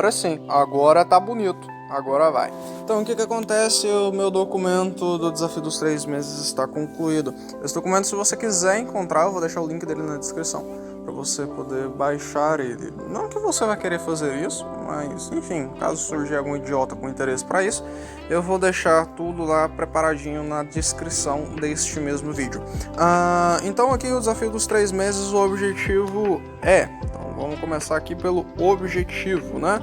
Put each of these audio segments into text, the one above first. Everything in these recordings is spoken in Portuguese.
Agora sim, agora tá bonito, agora vai. Então o que acontece? O meu documento do desafio dos 3 meses está concluído. Esse documento, se você quiser encontrar, eu vou deixar o link dele na descrição, para você poder baixar ele. Não que você vai querer fazer isso, mas enfim, caso surgir algum idiota com interesse para isso, eu vou deixar tudo lá preparadinho na descrição deste mesmo vídeo. Então aqui o desafio dos 3 meses, o objetivo é... Vamos começar aqui pelo objetivo, né?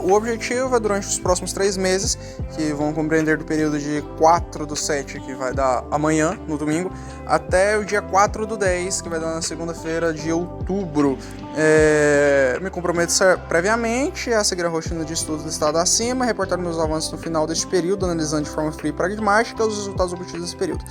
O objetivo é durante os próximos 3 meses, que vão compreender do período de 4/7, que vai dar amanhã, no domingo, até o dia 4/10, que vai dar na segunda-feira de outubro. Me comprometo previamente a seguir a rotina de estudos listada acima, reportar meus avanços no final deste período, analisando de forma fria e pragmática os resultados obtidos nesse período.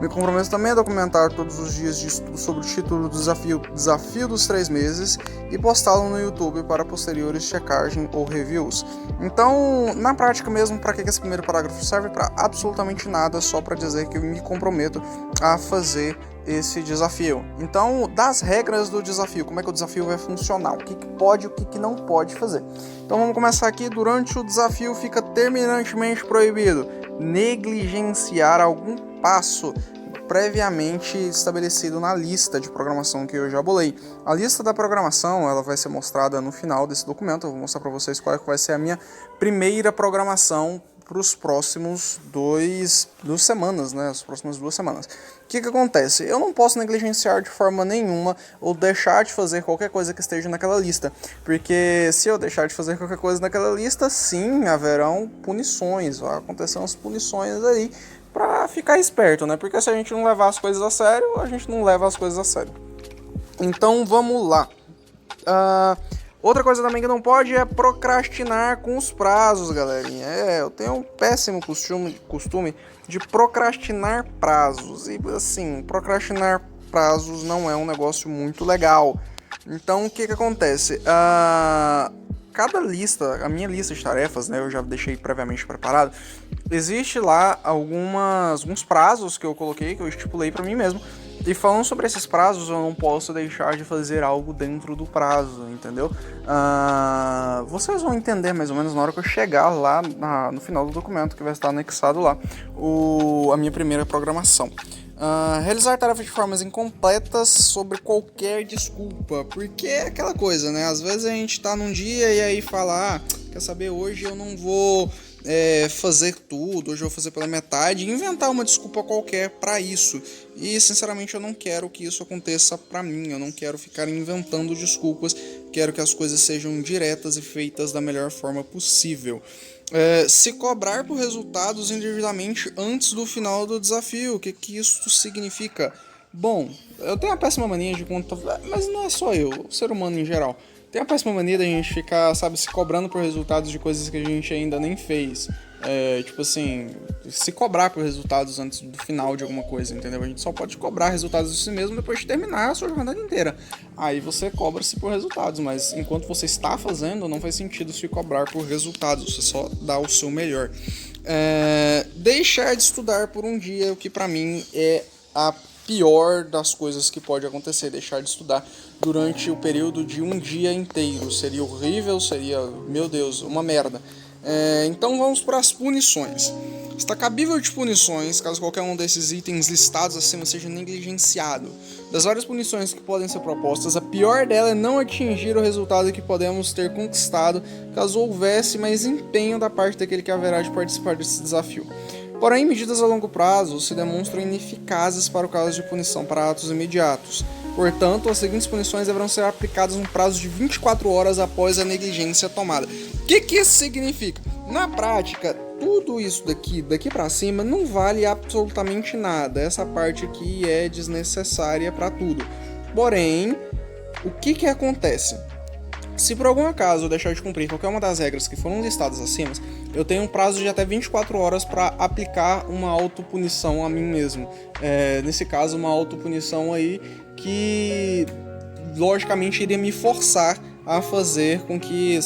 Me comprometo também a documentar todos os dias de estudo sobre o título do desafio dos 3 meses e postá-lo no YouTube para posteriores checagem ou reviews. Então, na prática mesmo, para que esse primeiro parágrafo serve? Para absolutamente nada, só para dizer que eu me comprometo a fazer esse desafio. Então, das regras do desafio, como é que o desafio vai funcionar, o que pode e o que não pode fazer. Então vamos começar aqui. Durante o desafio fica terminantemente proibido negligenciar algum passo previamente estabelecido na lista de programação que eu já bolei. A lista da programação, ela vai ser mostrada no final desse documento. Eu vou mostrar para vocês qual é que vai ser a minha primeira programação para os próximos 2 semanas, né? As próximas 2 semanas. O que acontece? Eu não posso negligenciar de forma nenhuma ou deixar de fazer qualquer coisa que esteja naquela lista, porque se eu deixar de fazer qualquer coisa naquela lista, sim, haverão punições, vai acontecer umas punições aí para ficar esperto, né? Porque se a gente não levar as coisas a sério, a gente não leva as coisas a sério. Então vamos lá. Outra coisa também que não pode é procrastinar com os prazos, galerinha. Eu tenho um péssimo costume de procrastinar prazos. E assim, procrastinar prazos não é um negócio muito legal. Então o que acontece? Cada lista, a minha lista de tarefas, né, eu já deixei previamente preparado. Existe lá alguns prazos que eu coloquei, que eu estipulei para mim mesmo. E falando sobre esses prazos, eu não posso deixar de fazer algo dentro do prazo, entendeu? Vocês vão entender mais ou menos na hora que eu chegar lá no final do documento, que vai estar anexado lá, a minha primeira programação. Realizar tarefas de formas incompletas sobre qualquer desculpa, porque é aquela coisa, né? Às vezes a gente tá num dia e aí fala, quer saber, hoje eu não vou fazer tudo, hoje eu vou fazer pela metade, e inventar uma desculpa qualquer para isso. E sinceramente eu não quero que isso aconteça para mim, eu não quero ficar inventando desculpas, quero que as coisas sejam diretas e feitas da melhor forma possível. Se cobrar por resultados indevidamente antes do final do desafio, o que isso significa? Bom, eu tenho a péssima mania de contar, mas não é só eu, o ser humano em geral. Tem a péssima mania da gente ficar, se cobrando por resultados de coisas que a gente ainda nem fez. Tipo assim, se cobrar por resultados antes do final de alguma coisa, entendeu? A gente só pode cobrar resultados de si mesmo depois de terminar a sua jornada inteira. Aí você cobra-se por resultados, mas enquanto você está fazendo, não faz sentido se cobrar por resultados, você só dá o seu melhor. Deixar de estudar por um dia, o que pra mim é a pior das coisas que pode acontecer, deixar de estudar durante o período de um dia inteiro. Seria horrível, seria, meu Deus, uma merda. Então vamos para as punições. Está cabível de punições caso qualquer um desses itens listados acima seja negligenciado. Das várias punições que podem ser propostas, a pior dela é não atingir o resultado que podemos ter conquistado caso houvesse mais empenho da parte daquele que haverá de participar desse desafio. Porém, medidas a longo prazo se demonstram ineficazes para o caso de punição para atos imediatos. Portanto, as seguintes punições deverão ser aplicadas num prazo de 24 horas após a negligência tomada. O que isso significa? Na prática, tudo isso daqui para cima não vale absolutamente nada. Essa parte aqui é desnecessária para tudo. Porém, o que acontece? Se por algum acaso eu deixar de cumprir qualquer uma das regras que foram listadas acima, eu tenho um prazo de até 24 horas para aplicar uma autopunição a mim mesmo. Nesse caso, uma autopunição aí que, logicamente, iria me forçar a fazer com que,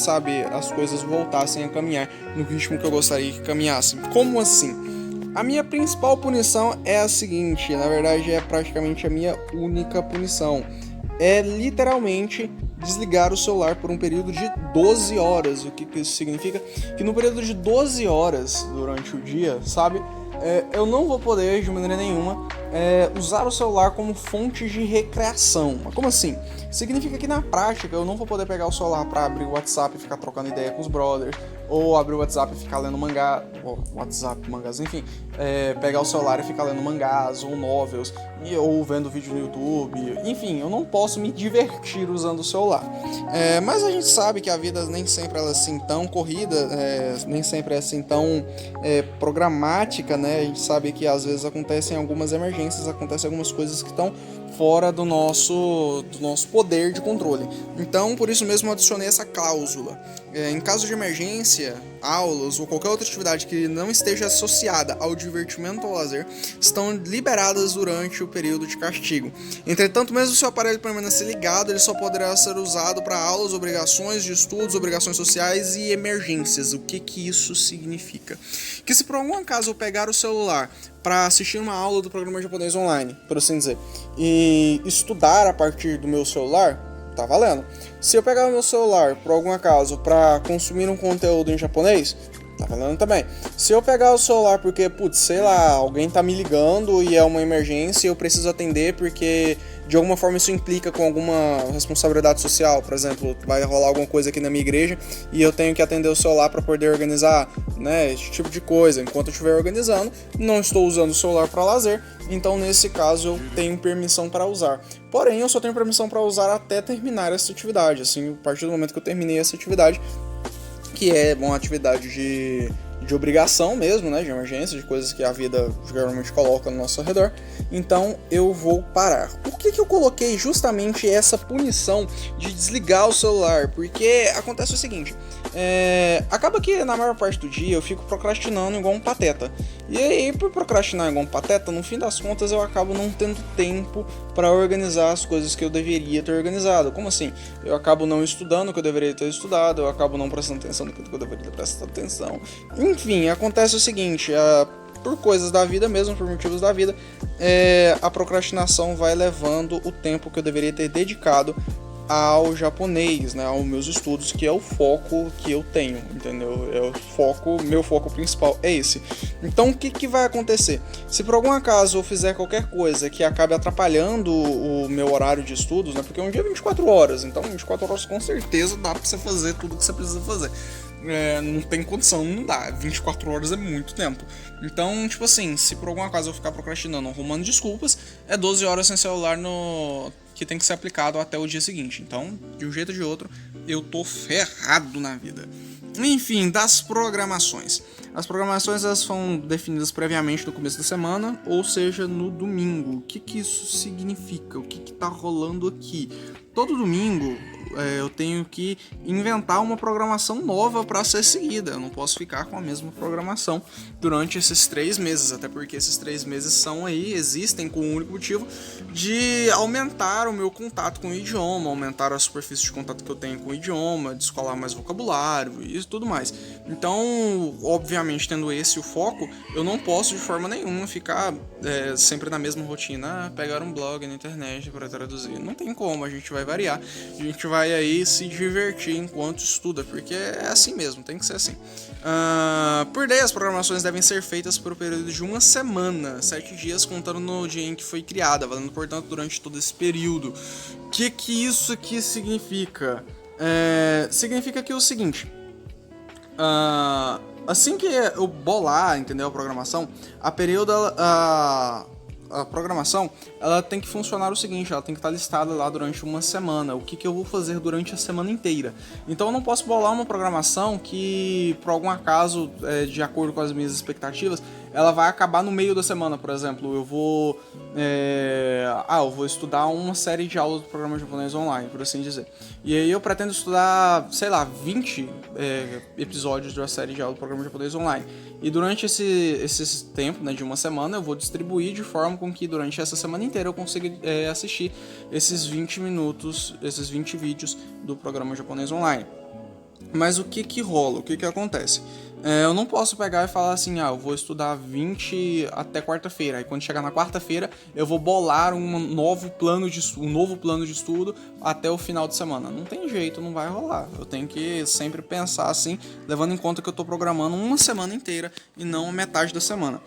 as coisas voltassem a caminhar no ritmo que eu gostaria que caminhassem. Como assim? A minha principal punição é a seguinte, na verdade é praticamente a minha única punição. É literalmente desligar o celular por um período de 12 horas. O que isso significa? Que no período de 12 horas durante o dia, sabe? Eu não vou poder, de maneira nenhuma, usar o celular como fonte de recreação. Mas como assim? Significa que na prática eu não vou poder pegar o celular para abrir o WhatsApp e ficar trocando ideia com os brothers, ou abrir o WhatsApp e ficar lendo mangá, mangás, enfim, pegar o celular e ficar lendo mangás ou novels, ou vendo vídeo no YouTube, enfim, eu não posso me divertir usando o celular. Mas a gente sabe que a vida nem sempre é assim tão corrida, nem sempre é assim tão programática, né? A gente sabe que às vezes acontecem algumas emergências, acontecem algumas coisas que estão fora do nosso poder de controle. Então, por isso mesmo, eu adicionei essa cláusula. Em caso de emergência, aulas ou qualquer outra atividade que não esteja associada ao divertimento ou lazer estão liberadas durante o período de castigo. Entretanto, mesmo se o aparelho permanecer ligado, ele só poderá ser usado para aulas, obrigações de estudos, obrigações sociais e emergências. O que isso significa? Que se por algum acaso eu pegar o celular para assistir uma aula do programa japonês online, por assim dizer, e estudar a partir do meu celular, tá valendo. Se eu pegar o meu celular, por algum acaso, para consumir um conteúdo em japonês, tá valendo também. Se eu pegar o celular porque, sei lá, alguém tá me ligando e é uma emergência e eu preciso atender porque de alguma forma isso implica com alguma responsabilidade social, por exemplo, vai rolar alguma coisa aqui na minha igreja e eu tenho que atender o celular para poder organizar, né, esse tipo de coisa. Enquanto eu estiver organizando, não estou usando o celular para lazer, então nesse caso eu tenho permissão para usar. Porém, eu só tenho permissão para usar até terminar essa atividade. Assim, a partir do momento que eu terminei essa atividade, que é uma atividade de obrigação mesmo, né, de emergência, de coisas que a vida geralmente coloca no nosso redor, então eu vou parar. Por que eu coloquei justamente essa punição de desligar o celular? Porque acontece o seguinte, acaba que na maior parte do dia eu fico procrastinando igual um pateta, e aí por procrastinar igual um pateta, no fim das contas eu acabo não tendo tempo para organizar as coisas que eu deveria ter organizado. Como assim? Eu acabo não estudando o que eu deveria ter estudado, eu acabo não prestando atenção no que eu deveria ter prestado atenção. Enfim, acontece o seguinte, por coisas da vida mesmo, por motivos da vida, a procrastinação vai levando o tempo que eu deveria ter dedicado ao japonês, né, aos meus estudos, que é o foco que eu tenho, entendeu? Meu foco principal é esse. Então o que vai acontecer? Se por algum acaso eu fizer qualquer coisa que acabe atrapalhando o meu horário de estudos, né, porque um dia é 24 horas, então 24 horas com certeza dá pra você fazer tudo que você precisa fazer. Não tem condição, não dá. 24 horas é muito tempo. Então, tipo assim, se por algum acaso eu ficar procrastinando, arrumando desculpas, é 12 horas sem celular que tem que ser aplicado até o dia seguinte. Então, de um jeito ou de outro, eu tô ferrado na vida. Enfim, das programações. As programações elas são definidas previamente no começo da semana, ou seja, no domingo. O que isso significa? O que tá rolando aqui? Todo domingo eu tenho que inventar uma programação nova para ser seguida. Eu não posso ficar com a mesma programação durante esses 3 meses, até porque esses 3 meses existem com o único motivo de aumentar o meu contato com o idioma, aumentar a superfície de contato que eu tenho com o idioma, descolar mais vocabulário e tudo mais. Então, obviamente, tendo esse o foco, eu não posso de forma nenhuma ficar sempre na mesma rotina, pegar um blog na internet para traduzir. Não tem como, a gente vai variar, a gente vai aí se divertir enquanto estuda, porque é assim mesmo, tem que ser assim. Por lei, as programações devem ser feitas por um período de 1 semana, 7 dias contando no dia em que foi criada, valendo, portanto, durante todo esse período. O que isso aqui significa? Significa que é o seguinte, assim que eu bolar, entendeu, a programação, a programação, ela tem que funcionar o seguinte, ela tem que estar listada lá durante 1 semana, o que eu vou fazer durante a semana inteira. Então eu não posso bolar uma programação que, por algum acaso, de acordo com as minhas expectativas, ela vai acabar no meio da semana, por exemplo. Eu vou estudar uma série de aulas do programa japonês online, por assim dizer. E aí eu pretendo estudar, 20 episódios de uma série de aulas do programa japonês online. E durante esse tempo, né, de 1 semana, eu vou distribuir de forma com que durante essa semana inteira eu consiga assistir esses 20 minutos, esses 20 vídeos do programa japonês online. Mas o que rola? O que acontece? Eu não posso pegar e falar assim, eu vou estudar 20 até quarta-feira. Aí quando chegar na quarta-feira, eu vou bolar um novo plano de estudo até o final de semana. Não tem jeito, não vai rolar. Eu tenho que sempre pensar assim, levando em conta que eu estou programando uma semana inteira e não metade da semana.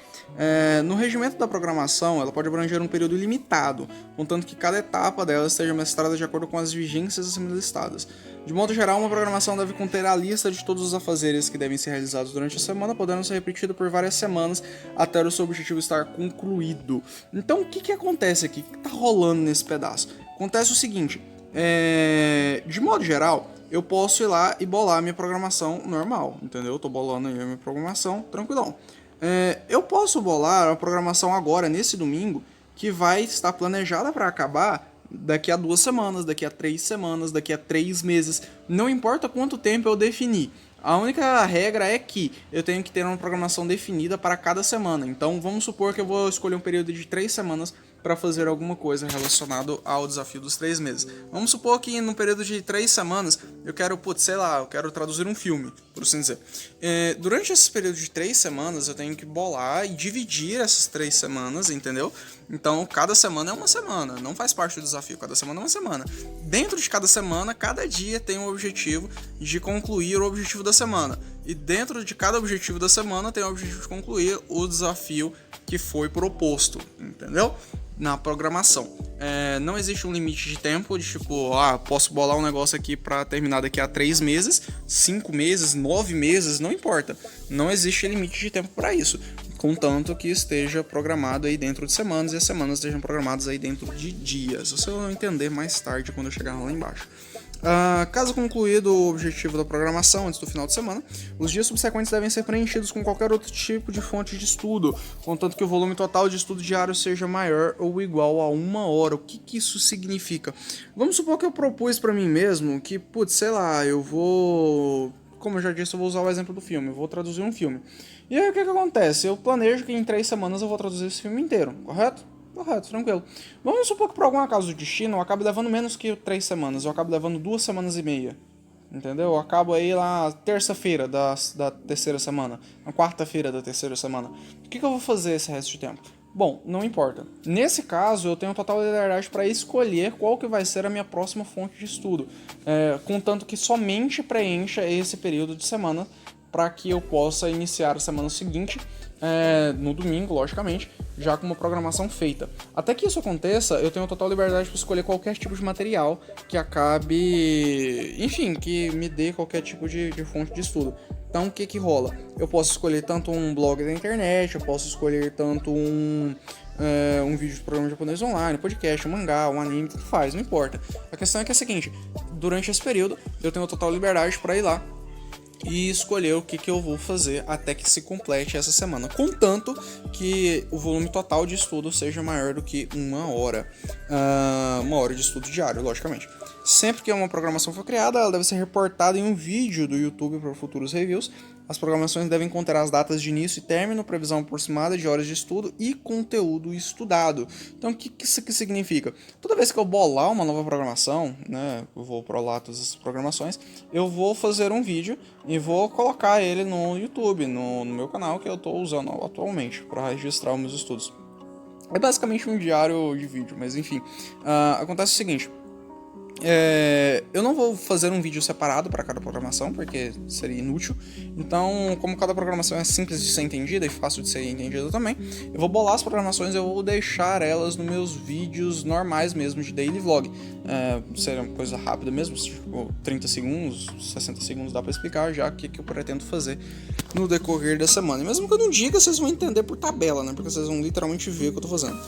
No regimento da programação, ela pode abranger um período ilimitado, contanto que cada etapa dela esteja mestrada de acordo com as vigências acima listadas. De modo geral, uma programação deve conter a lista de todos os afazeres que devem ser realizados durante a semana, podendo ser repetido por várias semanas até o seu objetivo estar concluído. Então, o que acontece aqui? O que está rolando nesse pedaço? Acontece o seguinte, de modo geral, eu posso ir lá e bolar a minha programação normal, entendeu? Eu tô bolando aí a minha programação, tranquilão. Eu posso bolar a programação agora, nesse domingo, que vai estar planejada para acabar daqui a 2 semanas, daqui a 3 semanas, daqui a 3 meses. Não importa quanto tempo eu definir. A única regra é que eu tenho que ter uma programação definida para cada semana. Então vamos supor que eu vou escolher um período de 3 semanas para fazer alguma coisa relacionado ao desafio dos 3 meses. Vamos supor que no período de 3 semanas eu quero, eu quero traduzir um filme, por assim dizer. Durante esse período de 3 semanas eu tenho que bolar e dividir essas 3 semanas, entendeu? Então cada semana é uma semana, não faz parte do desafio, cada semana é uma semana. Dentro de cada semana, cada dia tem um objetivo de concluir o objetivo da semana. E dentro de cada objetivo da semana tem o objetivo de concluir o desafio que foi proposto, entendeu? Na programação. Não existe um limite de tempo, de tipo, posso bolar um negócio aqui pra terminar daqui a 3 meses, 5 meses, 9 meses, não importa. Não existe limite de tempo para isso, contanto que esteja programado aí dentro de semanas e as semanas estejam programadas aí dentro de dias. Você vai entender mais tarde quando eu chegar lá embaixo. Caso concluído o objetivo da programação antes do final de semana, os dias subsequentes devem ser preenchidos com qualquer outro tipo de fonte de estudo, contanto que o volume total de estudo diário seja maior ou igual a 1 hora. O que isso significa? Vamos supor que eu propus para mim mesmo que, eu vou... Como eu já disse, eu vou usar o exemplo do filme, eu vou traduzir um filme. E aí o que acontece? Eu planejo que em 3 semanas eu vou traduzir esse filme inteiro, correto? Correto, tranquilo. Vamos supor que por algum acaso do destino eu acabe levando menos que 3 semanas, eu acabo levando 2 semanas e meia. Entendeu? Eu acabo aí lá terça-feira da terceira semana, na quarta-feira da terceira semana. O que eu vou fazer esse resto de tempo? Bom, não importa. Nesse caso, eu tenho total liberdade para escolher qual que vai ser a minha próxima fonte de estudo, contanto que somente preencha esse período de semana para que eu possa iniciar a semana seguinte, no domingo, logicamente, já com uma programação feita. Até que isso aconteça, eu tenho total liberdade para escolher qualquer tipo de material que acabe, enfim, que me dê qualquer tipo de fonte de estudo. Então, o que rola? Eu posso escolher tanto um blog da internet, eu posso escolher tanto um vídeo de programa japonês online, podcast, um mangá, um anime, tudo faz, não importa. A questão é que é a seguinte, durante esse período, eu tenho total liberdade para ir lá e escolher o que eu vou fazer até que se complete essa semana, contanto que o volume total de estudo seja maior do que 1 hora, 1 hora de estudo diário, logicamente. Sempre que uma programação for criada, ela deve ser reportada em um vídeo do YouTube para futuros reviews. As programações devem conter as datas de início e término, previsão aproximada de horas de estudo e conteúdo estudado. Então, o que isso aqui significa? Toda vez que eu bolar uma nova programação, eu vou prolar todas essas programações, eu vou fazer um vídeo e vou colocar ele no YouTube, no meu canal que eu estou usando atualmente para registrar os meus estudos. É basicamente um diário de vídeo, mas enfim. Acontece o seguinte... eu não vou fazer um vídeo separado para cada programação, porque seria inútil. Então, como cada programação é simples de ser entendida e fácil de ser entendida também, eu vou bolar as programações e eu vou deixar elas nos meus vídeos normais mesmo, de daily vlog. Seria uma coisa rápida mesmo, tipo 30 segundos, 60 segundos dá para explicar já o que eu pretendo fazer no decorrer da semana. E mesmo que eu não diga, vocês vão entender por tabela, né? Porque vocês vão literalmente ver o que eu tô fazendo.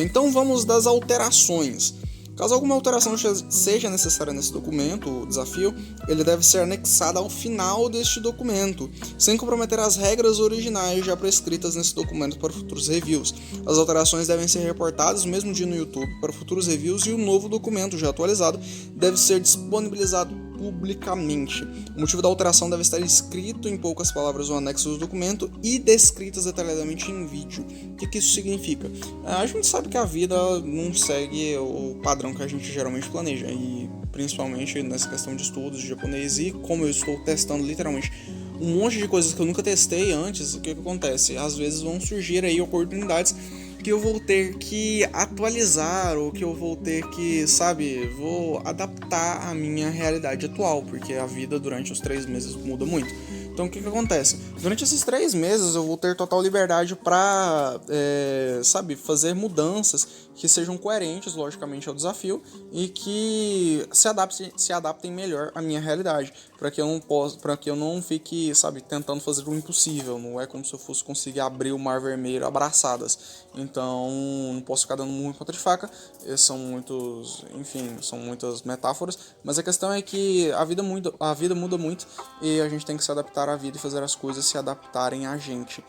Então vamos das alterações. Caso alguma alteração seja necessária nesse documento, o desafio, ele deve ser anexado ao final deste documento, sem comprometer as regras originais já prescritas nesse documento para futuros reviews. As alterações devem ser reportadas no mesmo dia no YouTube para futuros reviews e o novo documento, já atualizado, deve ser disponibilizado publicamente. O motivo da alteração deve estar escrito em poucas palavras no anexo do documento e descritas detalhadamente em vídeo. O que isso significa? A gente sabe que a vida não segue o padrão que a gente geralmente planeja, e principalmente nessa questão de estudos de japonês, e como eu estou testando literalmente um monte de coisas que eu nunca testei antes, o que acontece? Às vezes vão surgir aí oportunidades que eu vou ter que atualizar, ou que eu vou ter que, vou adaptar à minha realidade atual, porque a vida durante os 3 meses muda muito. Então o que acontece? Durante esses 3 meses eu vou ter total liberdade para, fazer mudanças que sejam coerentes, logicamente, ao desafio e que se adaptem melhor à minha realidade, para que eu não fique, tentando fazer o impossível. Não é como se eu fosse conseguir abrir o Mar Vermelho a braçadas. Então não posso ficar dando murro em ponta de faca. São muitas metáforas, mas a questão é que a vida muda muito e a gente tem que se adaptar à vida e fazer as coisas se adaptarem a gente.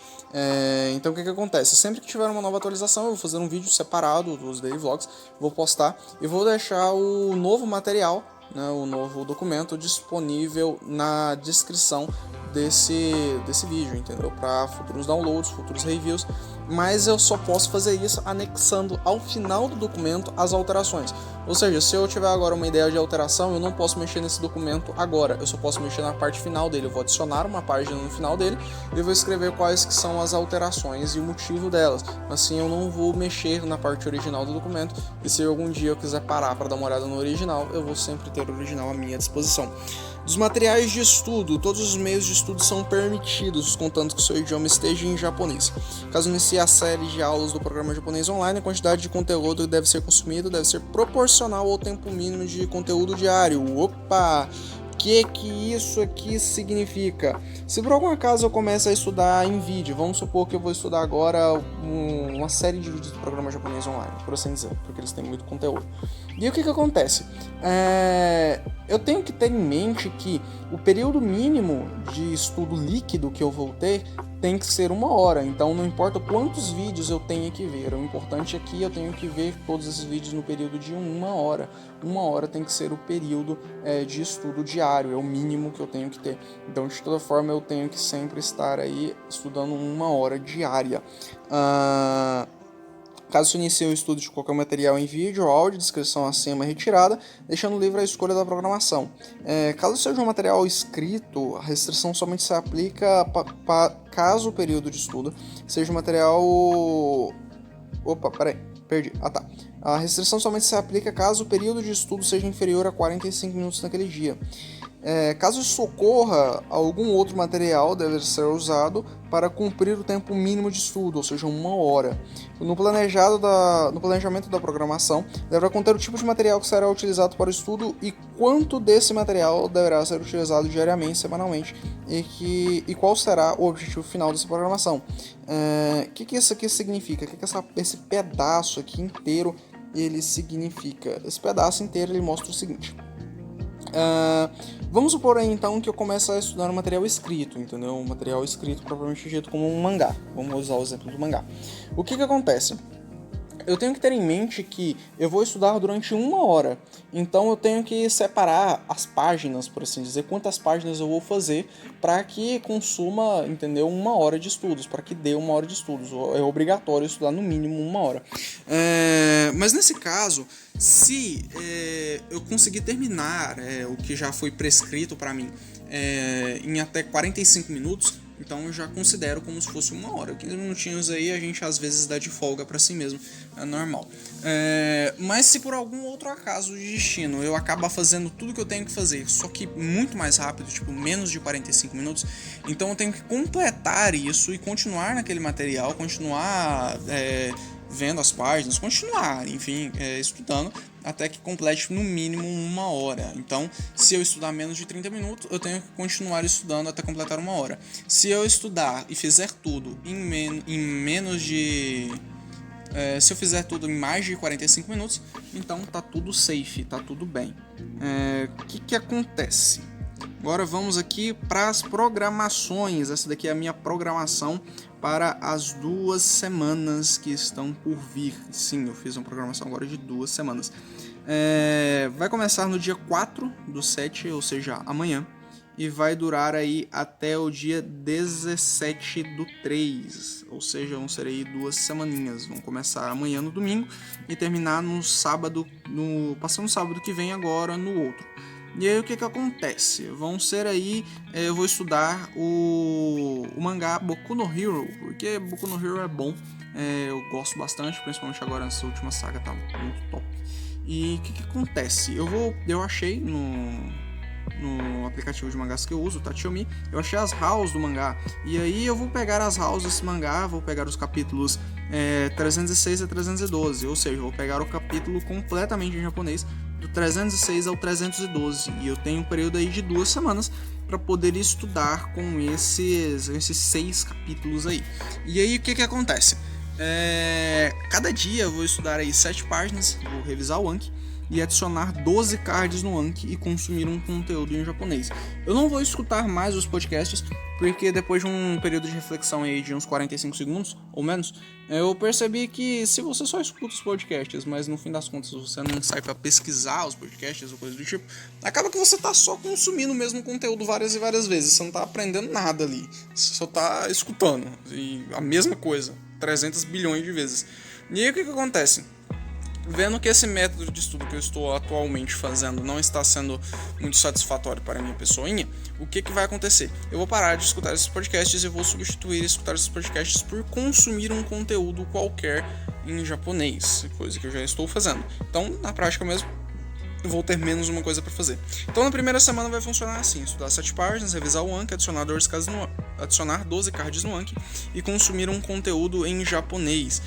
Então o que acontece? Sempre que tiver uma nova atualização, eu vou fazer um vídeo separado dos Daily Vlogs, vou postar e vou deixar o novo material, né, o novo documento disponível na descrição desse vídeo, entendeu? Para futuros downloads, futuros reviews, mas eu só posso fazer isso anexando ao final do documento as alterações. Ou seja, se eu tiver agora uma ideia de alteração, eu não posso mexer nesse documento agora, eu só posso mexer na parte final dele. Eu vou adicionar uma página no final dele e vou escrever quais que são as alterações e o motivo delas. Assim eu não vou mexer na parte original do documento, e se algum dia eu quiser parar para dar uma olhada no original, eu vou sempre ter o original à minha disposição. Dos materiais de estudo, todos os meios de estudo são permitidos, contanto que o seu idioma esteja em japonês. Caso inicie a série de aulas do programa japonês online, a quantidade de conteúdo que deve ser consumido deve ser proporcional ao tempo mínimo de conteúdo diário. Opa! Que isso aqui significa? Se por algum acaso eu começo a estudar em vídeo, vamos supor que eu vou estudar agora uma série de vídeos do programa japonês online, por assim dizer, porque eles têm muito conteúdo. E o que acontece? Eu tenho que ter em mente que o período mínimo de estudo líquido que eu vou ter tem que ser 1 hora, então não importa quantos vídeos eu tenha que ver, o importante é que eu tenho que ver todos esses vídeos no período de 1 hora. 1 hora tem que ser o período de estudo diário, é o mínimo que eu tenho que ter. Então, de toda forma, eu tenho que sempre estar aí estudando 1 hora diária. Caso se inicie o estudo de qualquer material em vídeo ou áudio, descrição acima é retirada, deixando livre a escolha da programação. Caso seja um material escrito, a restrição somente se aplica caso o período de estudo seja um material... Opa, peraí, perdi. Tá. A restrição somente se aplica caso o período de estudo seja inferior a 45 minutos naquele dia. Caso isso ocorra, algum outro material deve ser usado para cumprir o tempo mínimo de estudo, ou seja, 1 hora. No planejamento da programação, deverá conter o tipo de material que será utilizado para o estudo e quanto desse material deverá ser utilizado diariamente, semanalmente, e qual será o objetivo final dessa programação. O que isso aqui significa? O que esse pedaço aqui inteiro ele significa? Esse pedaço inteiro ele mostra o seguinte... Vamos supor aí então que eu comece a estudar um material escrito, entendeu? Um material escrito propriamente dito como um mangá. Vamos usar o exemplo do mangá. O que acontece? Eu tenho que ter em mente que eu vou estudar durante 1 hora, então eu tenho que separar as páginas, por assim dizer, quantas páginas eu vou fazer para que consuma, entendeu, 1 hora de estudos, para que dê 1 hora de estudos. É obrigatório estudar no mínimo 1 hora. Mas nesse caso, se eu conseguir terminar o que já foi prescrito para mim em até 45 minutos, então eu já considero como se fosse 1 hora. 15 minutinhos aí a gente às vezes dá de folga pra si mesmo, é normal. Mas se por algum outro acaso de destino eu acabar fazendo tudo que eu tenho que fazer, só que muito mais rápido, tipo menos de 45 minutos, então eu tenho que completar isso e continuar naquele material, continuar vendo as páginas, continuar, enfim, estudando até que complete no mínimo 1 hora. Então, se eu estudar menos de 30 minutos, eu tenho que continuar estudando até completar 1 hora. Se eu estudar e fizer tudo em menos de... se eu fizer tudo em mais de 45 minutos, então tá tudo safe, tá tudo bem. O que acontece? Agora vamos aqui para as programações. Essa daqui é a minha programação para as 2 semanas que estão por vir. Sim, eu fiz uma programação agora de 2 semanas. Vai começar no dia 4/7, ou seja, amanhã, e vai durar aí até o dia 17/3, ou seja, vão ser aí 2 semaninhas. Vão começar amanhã no domingo e terminar no sábado, passando o sábado que vem agora no outro. E aí o que acontece? Vão ser aí, eu vou estudar o mangá Boku no Hero, porque Boku no Hero é bom, eu gosto bastante, principalmente agora nessa última saga, tá muito top. E o que acontece? Eu achei no aplicativo de mangás que eu uso, o Tachiomi, eu achei as house do mangá. E aí eu vou pegar as house desse mangá, vou pegar os capítulos 306 a 312, ou seja, eu vou pegar o capítulo completamente em japonês, do 306 ao 312. E eu tenho um período aí de 2 semanas para poder estudar com esses 6 capítulos aí. E aí o que acontece? Cada dia eu vou estudar aí 7 páginas, vou revisar o Anki e adicionar 12 cards no Anki e consumir um conteúdo em japonês. Eu não vou escutar mais os podcasts, porque depois de um período de reflexão aí de uns 45 segundos, ou menos, eu percebi que se você só escuta os podcasts, mas no fim das contas você não sai para pesquisar os podcasts ou coisa do tipo, acaba que você tá só consumindo o mesmo conteúdo várias e várias vezes, você não tá aprendendo nada ali, você só tá escutando, e a mesma coisa, 300 bilhões de vezes. E aí o que acontece? Vendo que esse método de estudo que eu estou atualmente fazendo não está sendo muito satisfatório para a minha pessoinha, o que vai acontecer? Eu vou parar de escutar esses podcasts e vou substituir escutar esses podcasts por consumir um conteúdo qualquer em japonês, coisa que eu já estou fazendo. Então, na prática mesmo, eu vou ter menos uma coisa para fazer. Então, na primeira semana vai funcionar assim: estudar 7 páginas, revisar o Anki, adicionar 12 cards no Anki e consumir um conteúdo em japonês.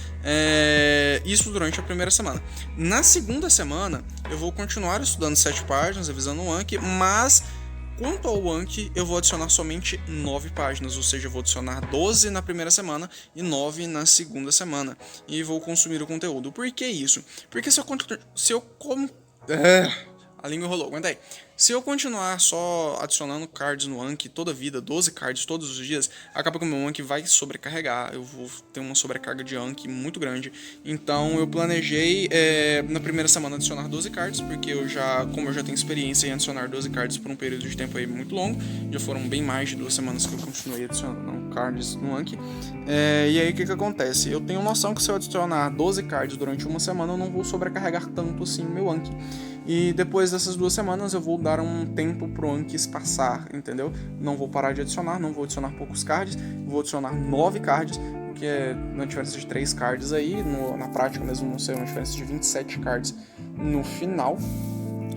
Isso durante a primeira semana. Na segunda semana, eu vou continuar estudando 7 páginas, revisando o Anki, mas quanto ao Anki, eu vou adicionar somente 9 páginas, ou seja, eu vou adicionar 12 na primeira semana e 9 na segunda semana. E vou consumir o conteúdo. Por que isso? Porque a língua enrolou, aguenta aí. Se eu continuar só adicionando cards no Anki toda a vida, 12 cards todos os dias, acaba que o meu Anki vai sobrecarregar, eu vou ter uma sobrecarga de Anki muito grande. Então eu planejei na primeira semana adicionar 12 cards, porque como eu já tenho experiência em adicionar 12 cards por um período de tempo aí muito longo, já foram bem mais de 2 semanas que eu continuei adicionando cards no Anki. E aí o que acontece? Eu tenho noção que se eu adicionar 12 cards durante uma semana, eu não vou sobrecarregar tanto assim o meu Anki. E depois dessas 2 semanas eu vou dar um tempo pro Anki passar, entendeu? Não vou parar de adicionar, não vou adicionar poucos cards, vou adicionar 9 cards, que é uma diferença de 3 cards aí, na prática mesmo não sei, uma diferença de 27 cards no final.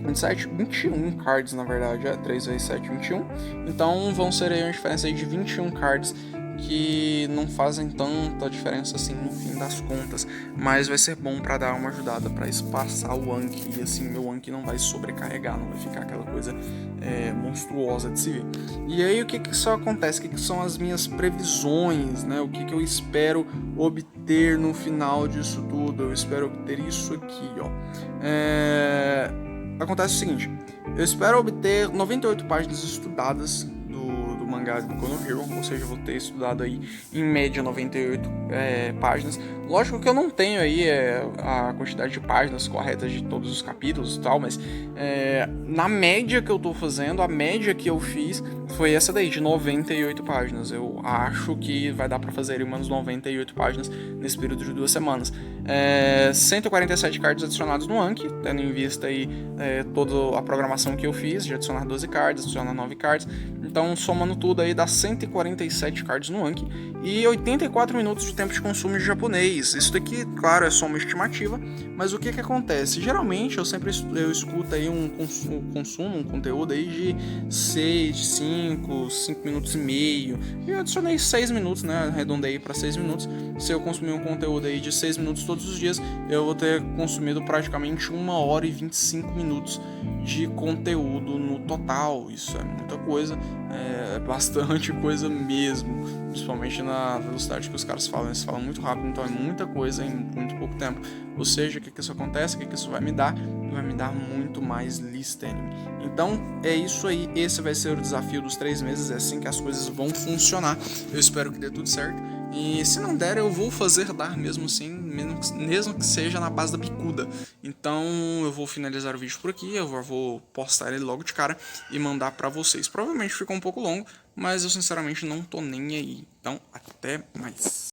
21 cards na verdade, 3 vezes 7, 21. Então vão ser aí uma diferença aí de 21 cards que não fazem tanta diferença assim no fim das contas, mas vai ser bom para dar uma ajudada para espaçar o Anki, e assim meu Anki não vai sobrecarregar, não vai ficar aquela coisa monstruosa de se ver. E aí o que só acontece? O que são as minhas previsões, né? O que eu espero obter no final disso tudo? Eu espero obter isso aqui, ó. Acontece o seguinte: eu espero obter 98 páginas estudadas mangá de Boku no Hero, ou seja, eu vou ter estudado aí em média 98 páginas. Lógico que eu não tenho aí a quantidade de páginas corretas de todos os capítulos e tal, mas na média que eu tô fazendo, a média que eu fiz foi essa daí, de 98 páginas. Eu acho que vai dar pra fazer umas 98 páginas nesse período de 2 semanas. 147 cards adicionados no Anki, tendo em vista aí toda a programação que eu fiz, de adicionar 12 cards, adicionar 9 cards. Então, somando tudo aí, dá 147 cards no Anki e 84 minutos de tempo de consumo de japonês. Isso daqui, claro, é só uma estimativa, mas o que acontece? Geralmente, eu escuto aí um conteúdo aí de 5 minutos e meio. E eu adicionei 6 minutos, né? Arredondei para 6 minutos. Se eu consumir um conteúdo aí de 6 minutos todos os dias, eu vou ter consumido praticamente 1 hora e 25 minutos de conteúdo no total. Isso é muita coisa, é bastante coisa mesmo, principalmente na velocidade que os caras falam. Eles falam muito rápido, então é muita coisa em muito pouco tempo. Ou seja, o que isso acontece? O que isso vai me dar? Vai me dar muito mais listening. Então é isso aí, esse vai ser o desafio dos 3 meses, é assim que as coisas vão funcionar. Eu espero que dê tudo certo. E se não der, eu vou fazer dar mesmo assim, mesmo que seja na base da bicuda. Então eu vou finalizar o vídeo por aqui, eu vou postar ele logo de cara e mandar pra vocês. Provavelmente ficou um pouco longo, mas eu sinceramente não tô nem aí. Então até mais.